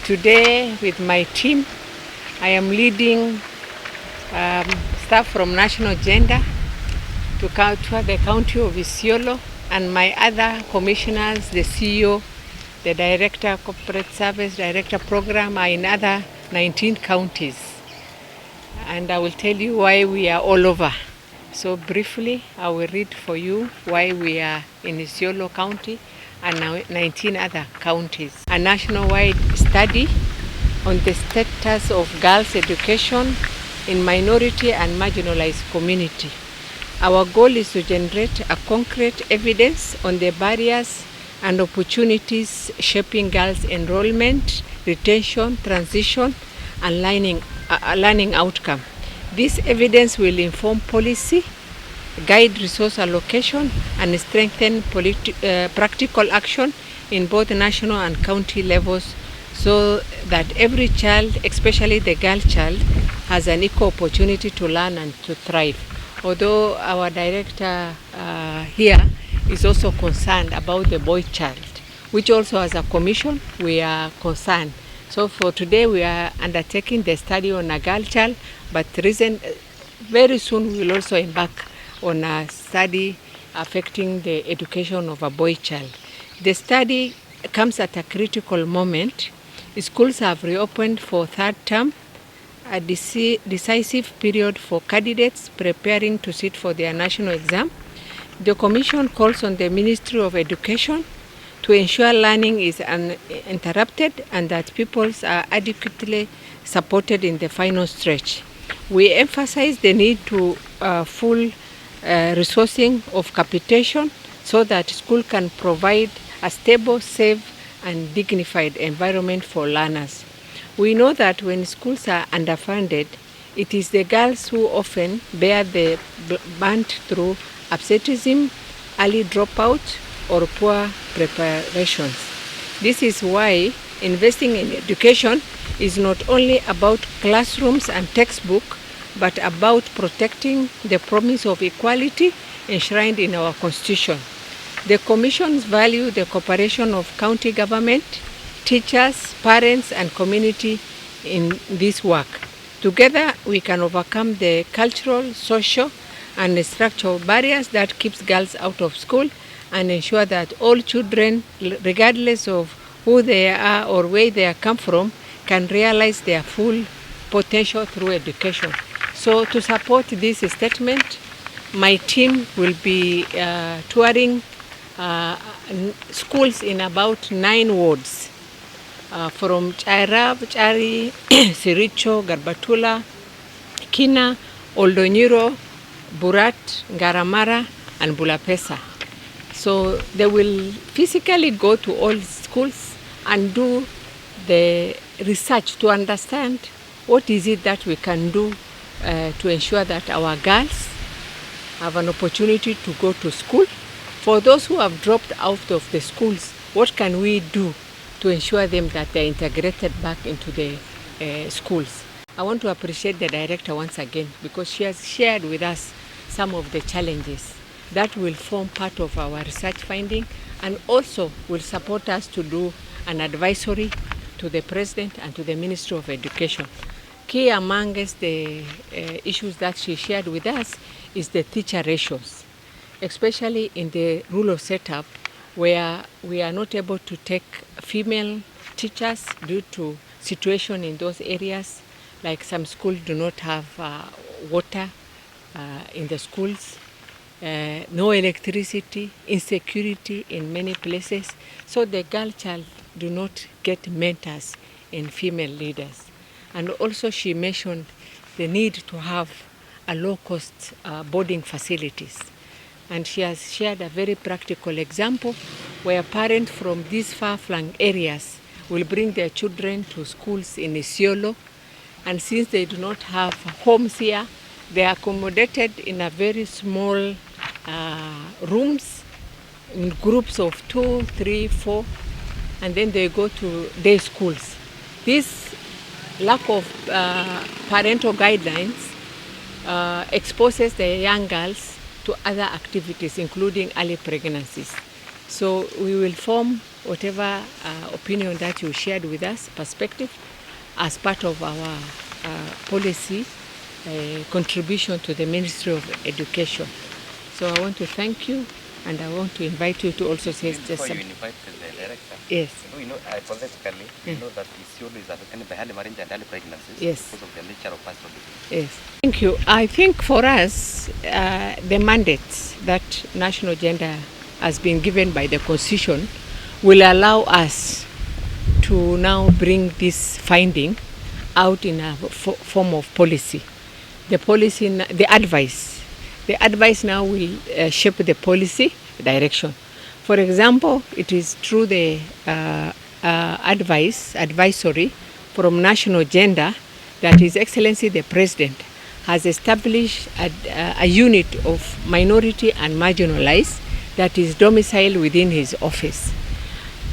Today, with my team, I am leading staff from National Gender to the county of Isiolo, and my other commissioners, the CEO, the Director Corporate Service, Director Program, are in other 19 counties. And I will tell you why we are all over. So briefly, I will read for you why we are in Isiolo County and 19 other counties. A nationwide study on the status of girls' education in minority and marginalized community. Our goal is to generate a concrete evidence on the barriers and opportunities shaping girls' enrollment, retention, transition, and learning outcome. This evidence will inform policy, guide resource allocation, and strengthen practical action in both national and county levels so that every child, especially the girl child, has an equal opportunity to learn and to thrive. Although our director here is also concerned about the boy child, which also as a commission we are concerned. So for today we are undertaking the study on a girl child, but very soon we will also embark on a study affecting the education of a boy child. The study comes at a critical moment. Schools have reopened for third term, a decisive period for candidates preparing to sit for their national exam. The Commission calls on the Ministry of Education to ensure learning is uninterrupted and that pupils are adequately supported in the final stretch. We emphasize the need to full resourcing of capitation so that school can provide a stable, safe, and dignified environment for learners. We know that when schools are underfunded, it is the girls who often bear the brunt through absenteeism, early dropout, or poor preparations. This is why investing in education is not only about classrooms and textbook, but about protecting the promise of equality enshrined in our Constitution. The Commissions value the cooperation of county government, teachers, parents, and community in this work. Together, we can overcome the cultural, social, and structural barriers that keeps girls out of school and ensure that all children, regardless of who they are or where they come from, can realize their full potential through education. So to support this statement, my team will be touring schools in about 9 wards, from Chairab, Chari, Siricho, Garbatula, Kina, Oldonyiro, Burat, Ngaramara, and Bulapesa. So they will physically go to all schools and do the research to understand what is it that we can do to ensure that our girls have an opportunity to go to school. For those who have dropped out of the schools, what can we do to ensure them that they're integrated back into the schools? I want to appreciate the director once again because she has shared with us some of the challenges that will form part of our research finding and also will support us to do an advisory to the President and to the Ministry of Education. Key amongst the issues that she shared with us is the teacher ratios, especially in the rural setup where we are not able to take female teachers due to situation in those areas, like some schools do not have water in the schools, no electricity, insecurity in many places. So the girl child do not get mentors in female leaders. And also she mentioned the need to have a low-cost boarding facilities. And she has shared a very practical example where parents from these far-flung areas will bring their children to schools in Isiolo. And since they do not have homes here, they are accommodated in a very small rooms in groups of 2, 3, 4, and then they go to day schools. This lack of parental guidelines exposes the young girls to other activities, including early pregnancies. So we will form whatever opinion that you shared with us, perspective, as part of our policy contribution to the Ministry of Education. So I want to thank you, and I want to invite you to also say before you invite the director. Yes. You know, hypothetically, you know that Isiolo is affected by early marriage and early pregnancies. Yes. Because of the nature of pastoral business. Yes. Thank you. I think for us, the mandate that national gender has been given by the Constitution will allow us to now bring this finding out in a form of policy. The policy, the advice now will shape the policy direction. For example, it is through the advisory from national gender that His Excellency the President has established a unit of minority and marginalized that is domiciled within his office.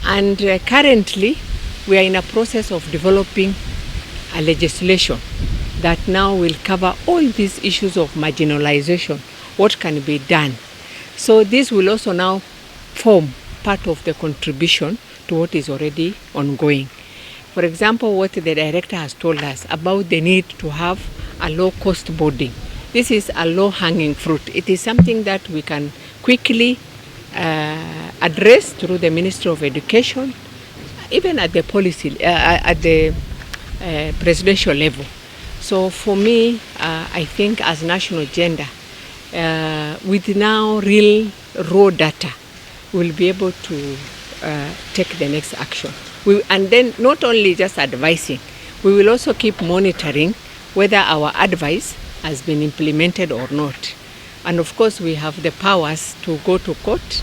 And currently, we are in a process of developing a legislation that now will cover all these issues of marginalization, what can be done. So this will also now form part of the contribution to what is already ongoing. For example, what the director has told us about the need to have a low-cost boarding. This is a low-hanging fruit. It is something that we can quickly address through the Ministry of Education, even at the policy, at the presidential level. So for me, I think as national gender, with now real raw data, we'll be able to take the next action. And then not only just advising, we will also keep monitoring whether our advice has been implemented or not. And of course, we have the powers to go to court.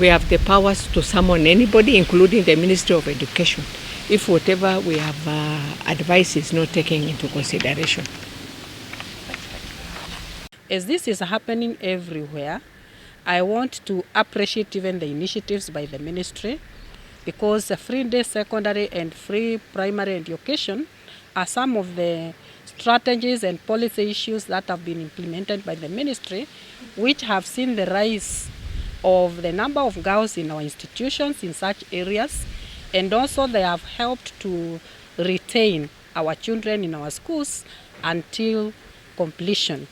We have the powers to summon anybody, including the Ministry of Education, if whatever we have advised is not taken into consideration. As this is happening everywhere, I want to appreciate even the initiatives by the ministry, because free day secondary and free primary education are some of the strategies and policy issues that have been implemented by the ministry, which have seen the rise of the number of girls in our institutions in such areas, and also they have helped to retain our children in our schools until completion.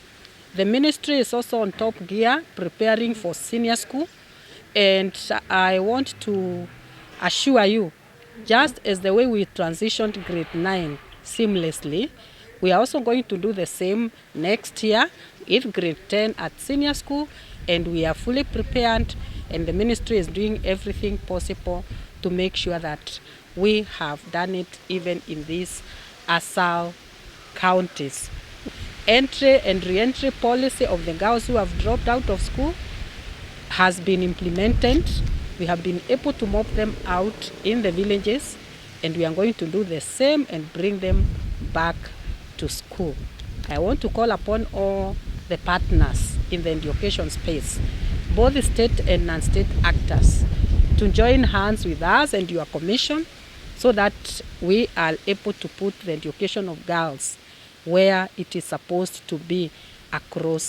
The ministry is also on top gear preparing for senior school, and I want to assure you, just as the way we transitioned grade 9 seamlessly, we are also going to do the same next year in grade 10 at senior school, and we are fully prepared, and the ministry is doing everything possible to make sure that we have done it even in these ASAL counties. Entry and re-entry policy of the girls who have dropped out of school has been implemented. We have been able to mop them out in the villages, and we are going to do the same and bring them back to school. I want to call upon all the partners in the education space, both the state and non-state actors, to join hands with us and your commission so that we are able to put the education of girls where it is supposed to be across